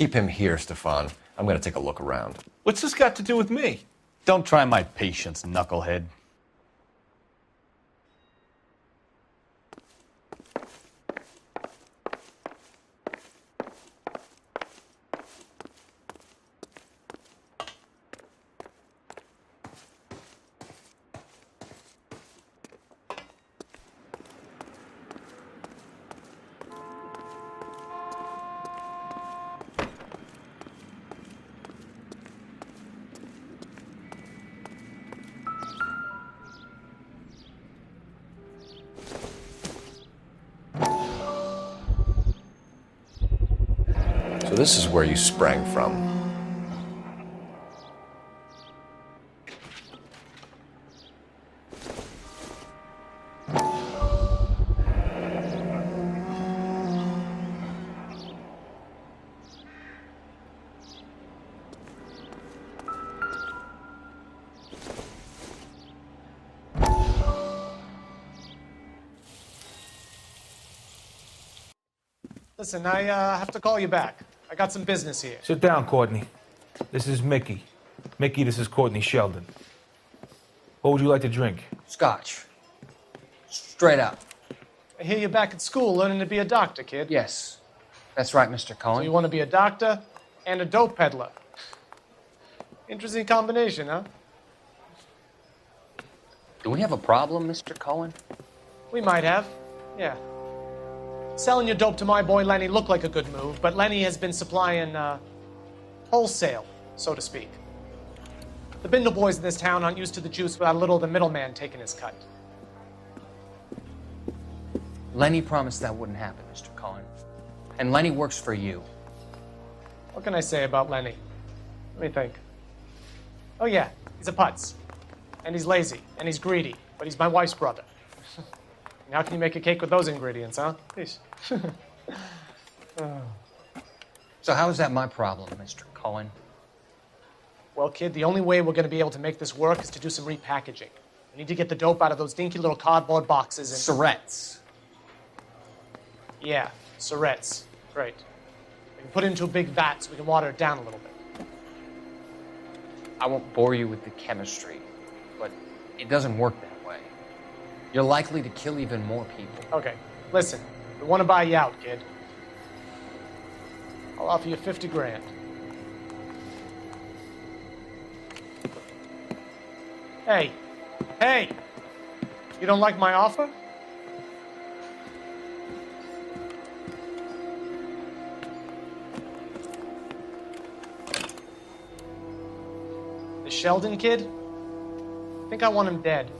Keep him here, Stefan. I'm gonna take a look around. What's this got to do with me? Don't try my patience, knucklehead. So this is where you sprang from. Listen, I have to call you back. I got some business here. Sit down, Courtney. This is Mickey. Mickey, this is Courtney Sheldon. What would you like to drink? Scotch. Straight up. I hear you're back at school learning to be a doctor, kid. Yes. That's right, Mr. So Cohen. you want to be a doctor and a dope peddler. Interesting combination, huh? Do we have a problem, Mr. Cohen? We might have. Yeah. Selling your dope to my boy Lenny looked like a good move, but Lenny has been supplying, wholesale, so to speak. The Bindle boys in this town aren't used to the juice without a little of the middleman taking his cut. Lenny promised that wouldn't happen, Mr. Cohen. And Lenny works for you. What can I say about Lenny? Let me think. Oh yeah, he's a putz. And he's lazy, and he's greedy, but he's my wife's brother. How can you make a cake with those ingredients, huh? Please. So how is that my problem, Mr. Cohen? Well, kid, the only way we're going to be able to make this work is to do some repackaging. We need to get the dope out of those dinky little cardboard boxes and... Surrettes. Yeah, Surrettes. Great. We can put it into a big vat so we can water it down a little bit. I won't bore you with the chemistry, but it doesn't work that way. You're likely to kill even more people. Okay, listen. We want to buy you out, kid. I'll offer you 50 grand. Hey. Hey! You don't like my offer? The Sheldon kid? I think I want him dead.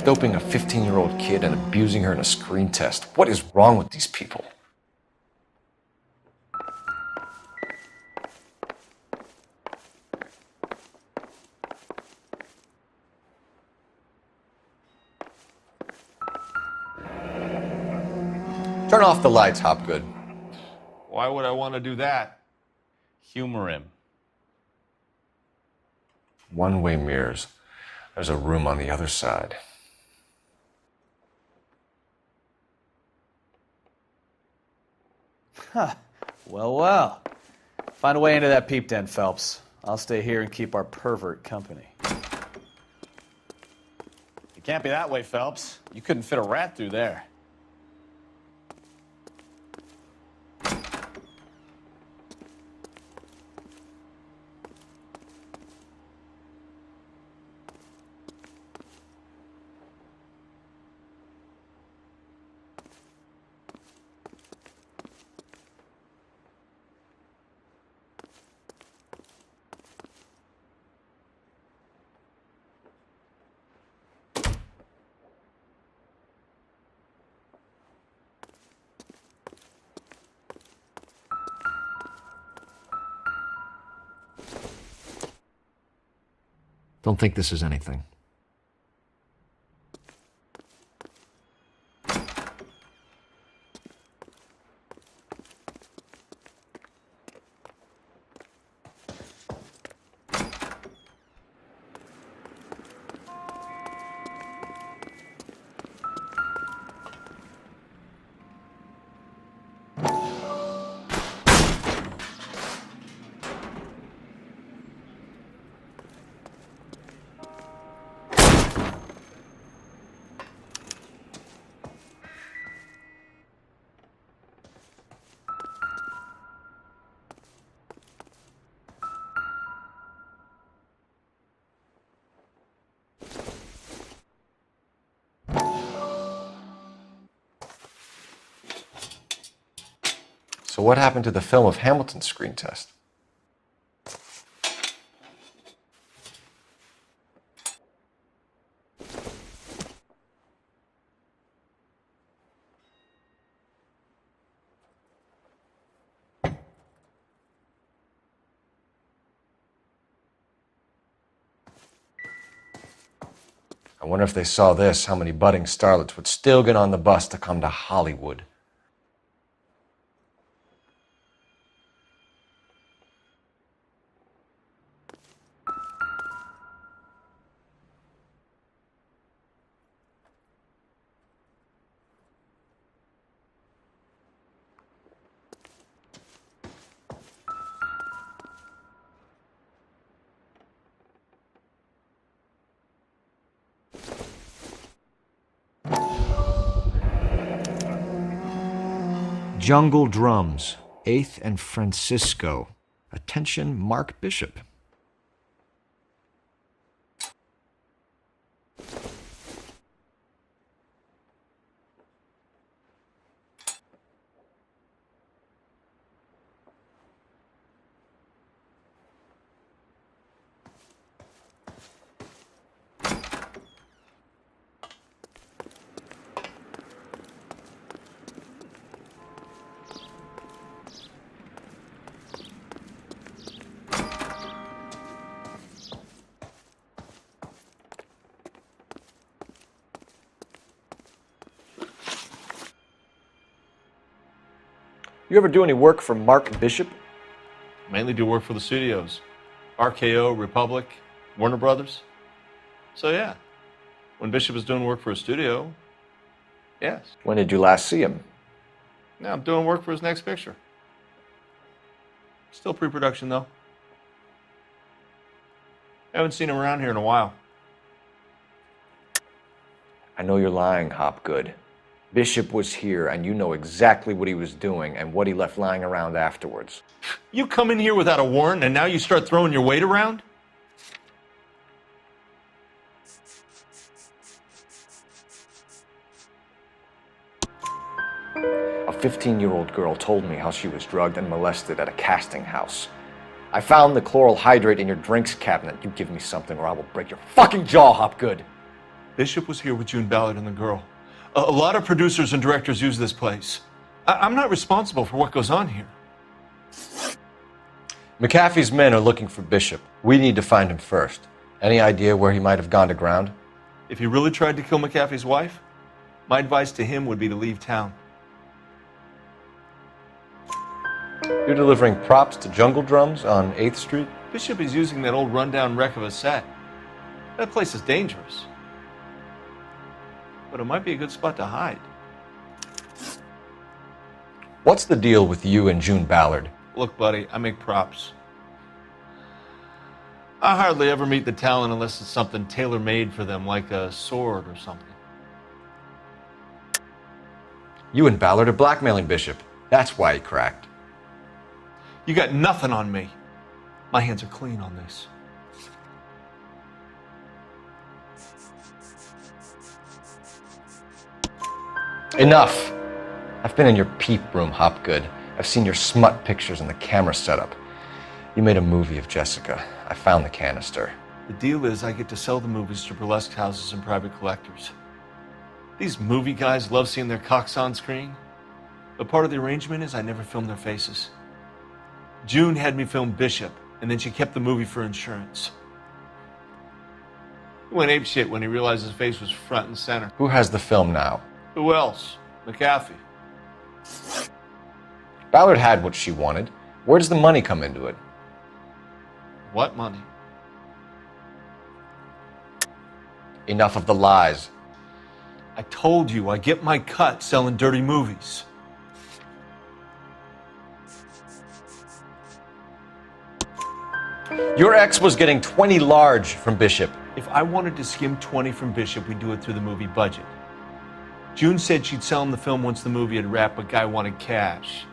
Doping a 15-year-old kid and abusing her in a screen test. What is wrong with these people? Turn off the lights, Hopgood. Why would I want to do that? Humor him. One-way mirrors. There's a room on the other side. Huh. Well, well. Find a way into that peep den, Phelps. I'll stay here and keep our pervert company. It can't be that way, Phelps. You couldn't fit a rat through there. Don't think this is anything. So what happened to the film of Hamilton's screen test? I wonder if they saw this, how many budding starlets would still get on the bus to come to Hollywood. Jungle Drums, 8th and Francisco. Attention, Mark Bishop. You ever do any work for Mark Bishop? Mainly do work for the studios. RKO, Republic, Warner Brothers. So yeah, when Bishop was doing work for a studio, yes. When did you last see him? Now I'm doing work for his next picture. Still pre-production though. Haven't seen him around here in a while. I know you're lying, Hopgood. Bishop was here, and you know exactly what he was doing and what he left lying around afterwards. You come in here without a warrant and now you start throwing your weight around? A 15-year-old girl told me how she was drugged and molested at a casting house. I found the chloral hydrate in your drinks cabinet. You give me something or I will break your fucking jaw, Hopgood. Bishop was here with June Ballard and the girl. A lot of producers and directors use this place. I'm not responsible for what goes on here. McAfee's men are looking for Bishop. We need to find him first. Any idea where he might have gone to ground? If he really tried to kill McAfee's wife, my advice to him would be to leave town. You're delivering props to Jungle Drums on 8th Street? Bishop is using that old rundown wreck of a set. That place is dangerous. But it might be a good spot to hide. What's the deal with you and June Ballard? Look, buddy, I make props. I hardly ever meet the talent unless it's something tailor-made for them, like a sword or something. You and Ballard are blackmailing Bishop. That's why he cracked. You got nothing on me. My hands are clean on this. Enough! I've been in your peep room, Hopgood. I've seen your smut pictures and the camera setup. You made a movie of Jessica. I found the canister. The deal is I get to sell the movies to burlesque houses and private collectors. These movie guys love seeing their cocks on screen, but part of the arrangement is I never film their faces. June had me film Bishop, and then she kept the movie for insurance. He went apeshit when he realized his face was front and center. Who has the film now? Who else? McAfee. Ballard had what she wanted. Where does the money come into it? What money? Enough of the lies. I told you I get my cut selling dirty movies. Your ex was getting 20 large from Bishop. If I wanted to skim 20 from Bishop, we'd do it through the movie budget. June said she'd sell him the film once the movie had wrapped, but Guy wanted cash.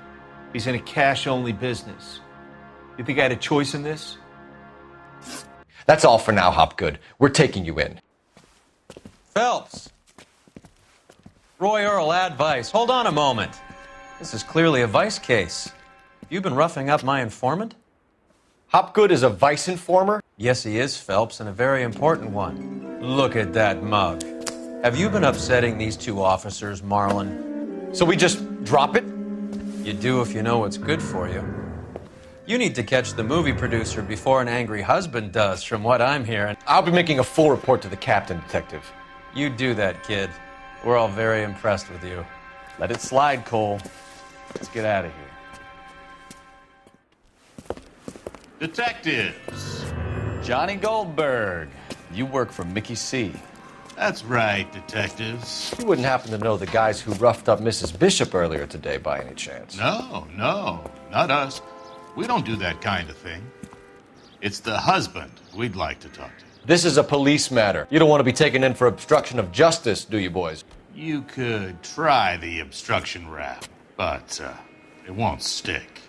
He's in a cash-only business. You think I had a choice in this? That's all for now, Hopgood. We're taking you in. Phelps. Roy Earl, advice. Hold on a moment. This is clearly a vice case. You've been roughing up my informant? Hopgood is a vice informer? Yes, he is, Phelps, and a very important one. Look at that mug. Have you been upsetting these two officers, Marlon? So we just drop it? You do if you know what's good for you. You need to catch the movie producer before an angry husband does, from what I'm hearing. I'll be making a full report to the captain, Detective. You do that, kid. We're all very impressed with you. Let it slide, Cole. Let's get out of here. Detectives. Johnny Goldberg, you work for Mickey C. That's right, detectives. You wouldn't happen to know the guys who roughed up Mrs. Bishop earlier today by any chance? No, not us. We don't do that kind of thing. It's the husband we'd like to talk to. This is a police matter. You don't want to be taken in for obstruction of justice, do you, boys? You could try the obstruction rap, but it won't stick.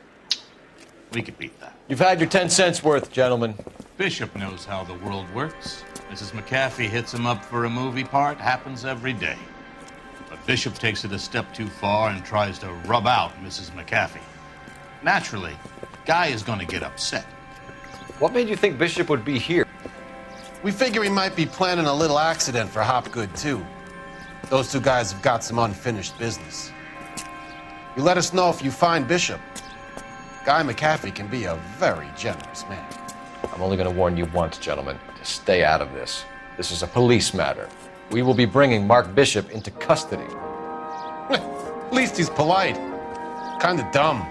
We could beat that. You've had your 10 cents worth, gentlemen. Bishop knows how the world works. Mrs. McAfee hits him up for a movie part. Happens every day. But Bishop takes it a step too far and tries to rub out Mrs. McAfee. Naturally, Guy is going to get upset. What made you think Bishop would be here? We figure he might be planning a little accident for Hopgood, too. Those two guys have got some unfinished business. You let us know if you find Bishop. Guy McAfee can be a very generous man. I'm only going to warn you once, gentlemen, to stay out of this. This is a police matter. We will be bringing Mark Bishop into custody. At least he's polite. Kind of dumb,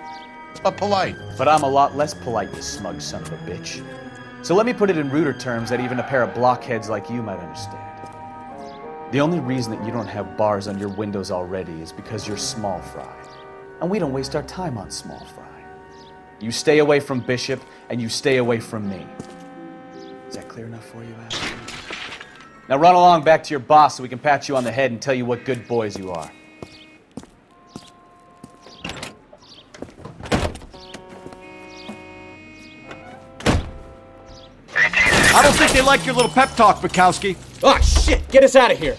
but polite. But I'm a lot less polite, you smug son of a bitch. So let me put it in ruder terms that even a pair of blockheads like you might understand. The only reason that you don't have bars on your windows already is because you're small fry. And we don't waste our time on small fry. You stay away from Bishop, and you stay away from me. Is that clear enough for you, Ashley? Now run along back to your boss so we can pat you on the head and tell you what good boys you are. I don't think they like your little pep talk, Bukowski. Oh, shit! Get us out of here!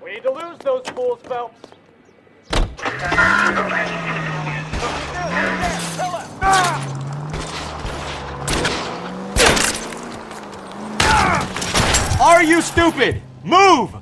We need to lose those fools, Phelps. Are you stupid? Move!